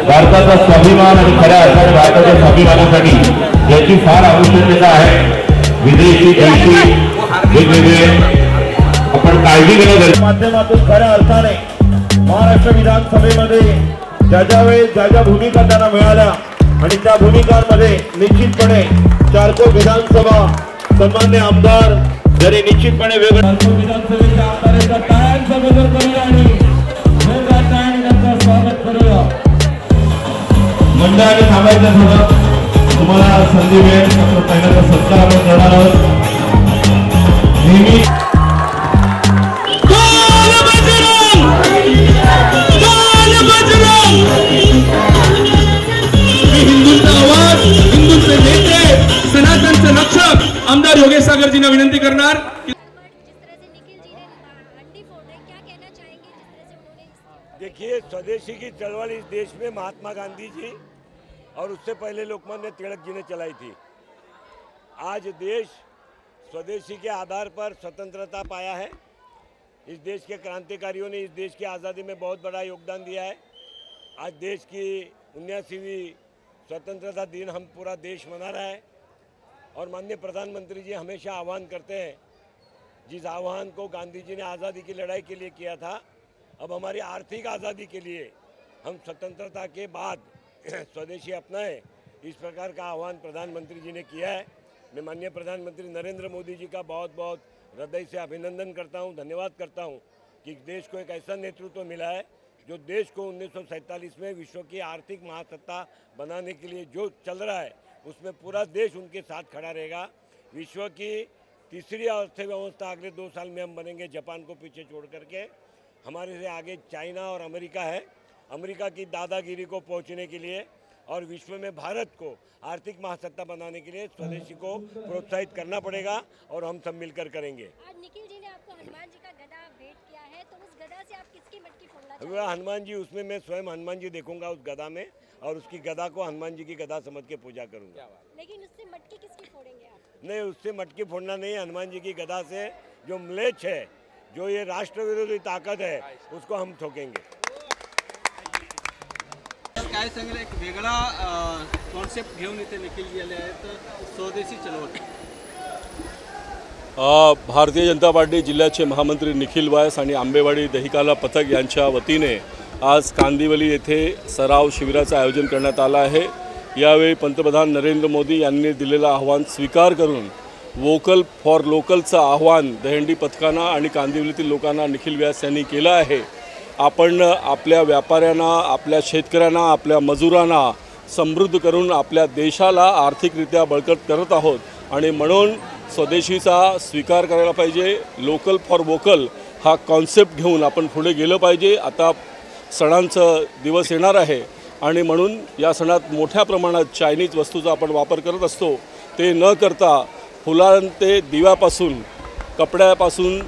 भारताचा स्वाभिमान आणि खऱ्या अर्थाने भारताच्या स्वाभिमानासाठी याची फार आवश्यकता आहे। विदेशी देशी वेगवेगळे आपण काळजी घेणं गरजेचं माध्यमातून खऱ्या अर्थाने महाराष्ट्र विधानसभेमध्ये ज्या वेळेस ज्या भूमिका त्यांना मिळाल्या आणि त्या भूमिकांमध्ये निश्चितपणे चारकोप विधानसभा सन्मान्य आमदार जरी निश्चितपणे वेगळ्या विधानसभेच्या आमदारांचा टाळ्यांचा गजर करूया आणि त्यांचं स्वागत करूया। मंडळाने थांबायचं थोडं, तुम्हाला संधी मिळेल पहिल्यांदा सत्कार आपण करणार आहोत। नेहमी हिंदूंचा आवाज, हिंदूंचे नेते, सनातनचे रक्षक आमदार योगेश सागरजींना विनंती करणार। देखिए, स्वदेशी की चळवळ इस देश में महात्मा गांधी जी और उससे पहले लोकमान्य तिलक जी ने चलाई थी। आज देश स्वदेशी के आधार पर स्वतंत्रता पाया है। इस देश के क्रांतिकारियों ने इस देश की आज़ादी में बहुत बड़ा योगदान दिया है। आज देश की 79वीं स्वतंत्रता दिन हम पूरा देश मना रहा है और माननीय प्रधानमंत्री जी हमेशा आह्वान करते हैं, जिस आह्वान को गांधी जी ने आज़ादी की लड़ाई के लिए किया था, अब हमारी आर्थिक आज़ादी के लिए हम स्वतंत्रता के बाद स्वदेशी अपनाएं, इस प्रकार का आह्वान प्रधानमंत्री जी ने किया है। मैं माननीय प्रधानमंत्री नरेंद्र मोदी जी का बहुत बहुत हृदय से अभिनंदन करता हूं, धन्यवाद करता हूं कि देश को एक ऐसा नेतृत्व मिला है जो देश को 1947 में विश्व की आर्थिक महासत्ता बनाने के लिए जो चल रहा है उसमें पूरा देश उनके साथ खड़ा रहेगा। विश्व की तीसरी अर्थव्यवस्था अगले 2 साल में हम बनेंगे, जापान को पीछे छोड़ करके। हमारे से आगे चाइना और अमेरिका है। अमेरिका की दादागिरी को पहुंचने के लिए और विश्व में भारत को आर्थिक महासत्ता बनाने के लिए स्वदेशी को प्रोत्साहित करना पड़ेगा और हम सब मिलकर करेंगे। आज निखिल जी ने आपको हनुमान जी का गदा भेंट किया है, तो उस गदा से आप किसकी मटकी फोड़ना चाहते हैं? हनुमान जी, उसमें मैं स्वयं हनुमान जी देखूंगा उस गदा में और उसकी गदा को हनुमान जी की गदा समझ के पूजा करूंगा। लेकिन उससे मटकी किसकी फोड़ेंगे आप? नहीं, उससे मटकी फोड़ना नहीं, हनुमान जी की गदा से जो म्लेच्छ है, जो ये राष्ट्र विरोधी ताकत है, उसको हम ठोकेंगे। काय सांगेल, एक वेगळा कॉन्सेप्ट घेऊन इथे निखिल जी आले आहेत, स्वदेशी चळवळ। भारतीय जनता पार्टी जिल्ह्याचे महामंत्री निखिल वायस आणि आंबेवाडी दहिकाला पथक यांच्या वतीने आज कांदिवली येथे सराव शिबिराचं आयोजन करण्यात आलं आहे। यावेळी पंतप्रधान नरेंद्र मोदी यांनी दिलेलं आव्हान स्वीकार करून वोकल फॉर लोकलचं आव्हान दहीहंडी पथकांना आणि कांदिवलीतील लोकांना निखिल व्यास यांनी केलं आहे। आपण आपल्या व्यापाऱ्यांना, आपल्या शेतकऱ्यांना, आपल्या मजुरांना समृद्ध करून आपल्या देशाला आर्थिकरित्या बळकट करत आहोत आणि म्हणून स्वदेशीचा स्वीकार करायला पाहिजे। लोकल फॉर वोकल हा कॉन्सेप्ट घेऊन आपण पुढे गेलं पाहिजे। आता सणांचा दिवस येणार आहे आणि म्हणून या सणात मोठ्या प्रमाणात चायनीज वस्तूचा आपण वापर करत असतो। ते न करता फुलां ते दिव्यापासून, कपड्यापासून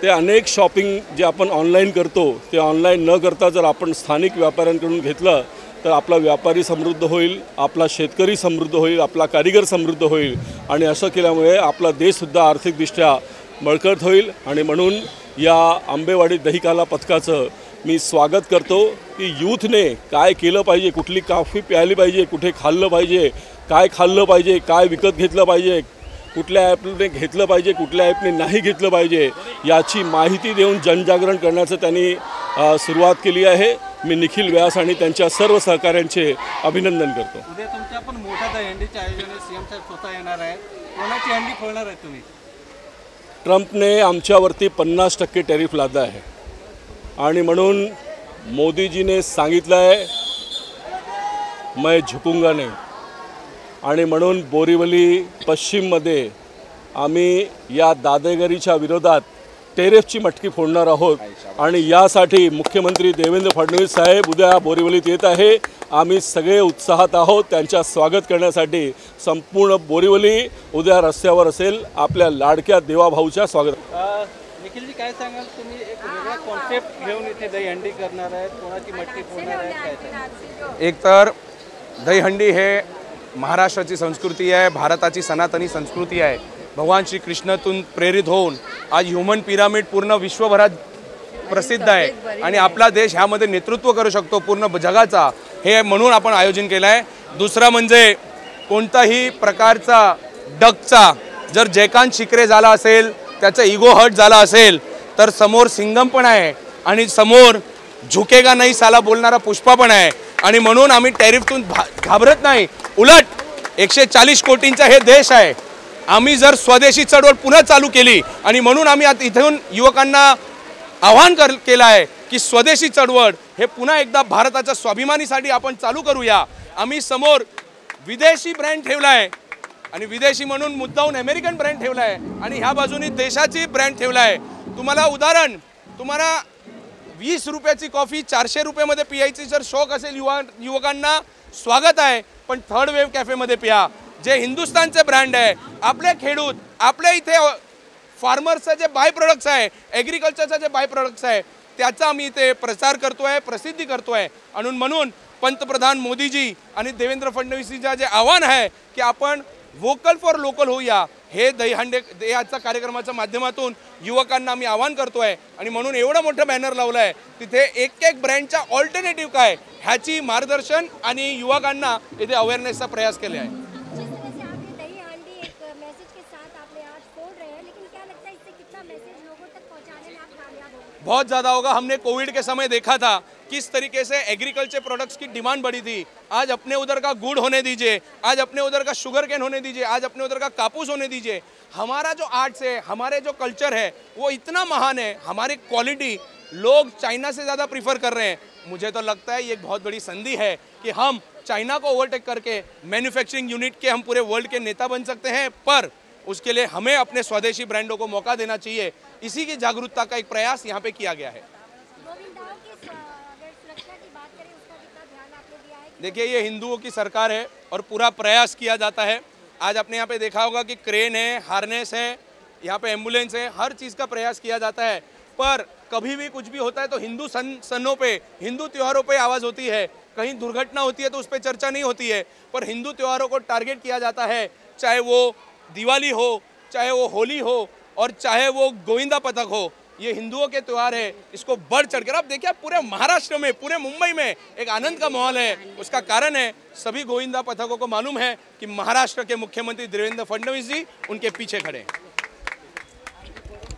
ते अनेक शॉपिंग जे आपण ऑनलाईन करतो ते ऑनलाईन न करता जर आपण स्थानिक व्यापाऱ्यांकडून घेतलं तर आपला व्यापारी समृद्ध होईल, आपला शेतकरी समृद्ध होईल, आपला कारीगर समृद्ध होईल आणि असं केल्यामुळे आपला देशसुद्धा आर्थिकदृष्ट्या बळकट होईल. आणि म्हणून या आंबेवाडी दहीकाला पथकाचं मी स्वागत करतो की यूथने काय केलं पाहिजे, कुठली कॉफी प्यायली पाहिजे, कुठे खाल्लं पाहिजे, काय खाल्लं पाहिजे, काय विकत घेतलं पाहिजे, कुठल्या ॲपने घेतलं पाहिजे, कुठल्या ॲपने नाही घेतलं पाहिजे, याची माहिती देऊन जनजागरण करण्याचं त्यांनी सुरुवात केली आहे. मी निखिल व्यास आणि त्यांच्या सर्व सहकाऱ्यांचे अभिनंदन करतो. उद्या तुमच्या पण मोठ्या दहीहंडीचे आयोजन आहे, सीएम साहेब स्वतः येणार आहे. कोणाची हंडी खोलणार आहे तुम्ही? ट्रम्पने आमच्यावरती 50% टॅरिफ लादला आहे आणि म्हणून मोदीजीने सांगितलं आहे मैं झुकूंगा नहीं. आणि म्हणून बोरीवली पश्चिममध्ये आम्ही या दादेगिरीच्या विरोधात टेरिफची मटकी फोडणार आहोत. आणि यासाठी मुख्यमंत्री देवेंद्र फडणवीस साहेब उद्या बोरीवलीत येत आहे. आम्ही सगळे उत्साहात आहोत त्यांच्या स्वागत करण्यासाठी. संपूर्ण बोरीवली उद्या रस्त्यावर असेल आपल्या लाडक्या देवाभाऊच्या स्वागत. निखिलजी काय सांगाल, तुम्ही एक वेगळा कॉन्सेप्ट घेऊन इथे दहीहंडी करणार आहेत, कोणाची मटकी फोडणार आहेत, काय सांगाल? एक तर दहीहंडी हे महाराष्ट्राची संस्कृती आहे, भारताची सनातनी संस्कृती आहे. भगवान श्री कृष्णातून प्रेरित होऊन आज ह्युमन पिरामिड पूर्ण विश्वभरात प्रसिद्ध आहे आणि आपला देश ह्यामध्ये नेतृत्व करू शकतो पूर्ण जगाचा, हे म्हणून आपण आयोजन केलं आहे. दुसरं म्हणजे कोणताही प्रकारचा डगचा जर जयकांत शिकरे झाला असेल, त्याचा इगो हर्ट झाला असेल, तर समोर सिंगम पण आहे आणि समोर झुकेगा नाही साला बोलणारा पुष्पा पण आहे. आणि म्हणून आम्ही टॅरिफतून घाबरत नाही. उलट 140 कोटींचा हे देश आहे. आम्ही जर स्वदेशी चळवळ पुन्हा चालू केली आणि म्हणून आम्ही आता इथून युवकांना आवाहन केलं आहे की स्वदेशी चळवळ हे पुन्हा एकदा भारताच्या स्वाभिमानीसाठी आपण चालू करूया. आम्ही समोर विदेशी ब्रँड ठेवला आहे आणि विदेशी म्हणून मुद्दाहून अमेरिकन ब्रँड ठेवला आहे आणि ह्या बाजूनी देशाची ब्रँड ठेवला आहे. तुम्हाला उदाहरण, तुम्हाला 20 रुपयाची कॉफी 400 रुपयामध्ये पियायची जर शौक असेल युवकांना, स्वागत आहे. पण थर्ड वेव्ह कॅफेमध्ये पिया, जे हिंदुस्थानचे ब्रँड आहे. आपले खेडूत, आपल्या इथे फार्मर्सचे जे बाय प्रोडक्ट्स आहे, ॲग्रिकल्चरचे जे बाय प्रोडक्ट्स आहे, त्याचा आम्ही इथे प्रचार करतोय, प्रसिद्धी करतोय. आणि म्हणून पंतप्रधान मोदीजी आणि देवेंद्र फडणवीसजींचं जे आव्हान आहे की आपण वोकल फॉर लोकल होऊया, हे दहीहंडी याच्या कार्यक्रमाच्या माध्यमातून युवकांना आम्ही आवाहन करतोय. आणि म्हणून एवढं मोठं बॅनर लावलं आहे, तिथे एक ब्रँडच्या ऑल्टरनेटिव्ह काय ह्याची मार्गदर्शन आणि युवकांना इथे अवेअरनेसचा प्रयास केला आहे. बहुत ज़्यादा होगा. हमने कोविड के समय देखा था किस तरीके से एग्रीकल्चर प्रोडक्ट्स की डिमांड बढ़ी थी. आज अपने उधर का गुड़ होने दीजिए, आज अपने उधर का शुगर केन होने दीजिए, आज अपने उधर का कापूस होने दीजिए. हमारा जो आर्ट्स है, हमारे जो कल्चर है वो इतना महान है, हमारी क्वालिटी लोग चाइना से ज़्यादा प्रीफर कर रहे हैं. मुझे तो लगता है ये एक बहुत बड़ी संधि है कि हम चाइना को ओवरटेक करके मैन्युफैक्चरिंग यूनिट के हम पूरे वर्ल्ड के नेता बन सकते हैं. पर उसके लिए हमें अपने स्वदेशी ब्रांडों को मौका देना चाहिए. इसी की जागरूकता का एक प्रयास यहाँ पे किया गया है. देखिए, ये हिंदुओं की सरकार है और पूरा प्रयास किया जाता है. आज आपने यहाँ पे देखा होगा कि क्रेन है, हार्नेस है, यहाँ पे एम्बुलेंस है, हर चीज़ का प्रयास किया जाता है. पर कभी भी कुछ भी होता है तो हिंदू सनों पे, हिंदू त्योहारों पे आवाज़ होती है. कहीं दुर्घटना होती है तो उस पर चर्चा नहीं होती है. पर हिंदू त्योहारों को टारगेट किया जाता है, चाहे वो दिवाली हो, चाहे वो होली हो और चाहे वो गोविंदा पथक हो. ये हिंदुओं के त्यौहार है, इसको बढ़ चढ़कर आप देखिए पूरे महाराष्ट्र में, पूरे मुंबई में एक आनंद का माहौल है. उसका कारण है सभी गोविंदा पथकों को मालूम है कि महाराष्ट्र के मुख्यमंत्री देवेंद्र फडणवीस जी उनके पीछे खड़े हैं.